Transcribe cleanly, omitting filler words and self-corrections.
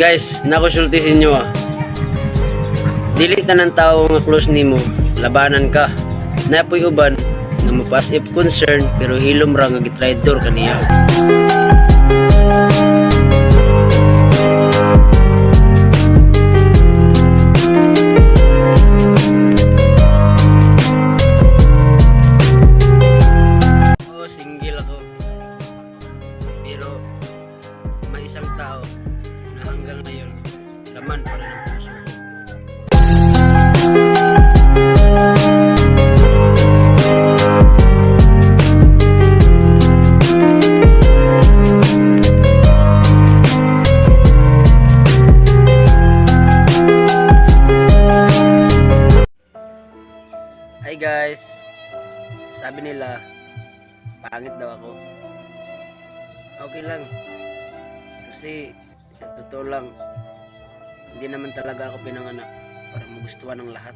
Guys, nakusulti sa inyo Dili ta ng tao nga close nimo, labanan ka. Napoy uban nga mapas if concern pero hilom ra nga gitraidor kaniya. Single ako. Pero may isang tao na hanggang ngayon laman pa rin ang puso. Hi guys, sabi nila pangit daw ako. Okay lang, kasi sa totoo lang hindi naman talaga ako pinanganak para magustuhan ng lahat.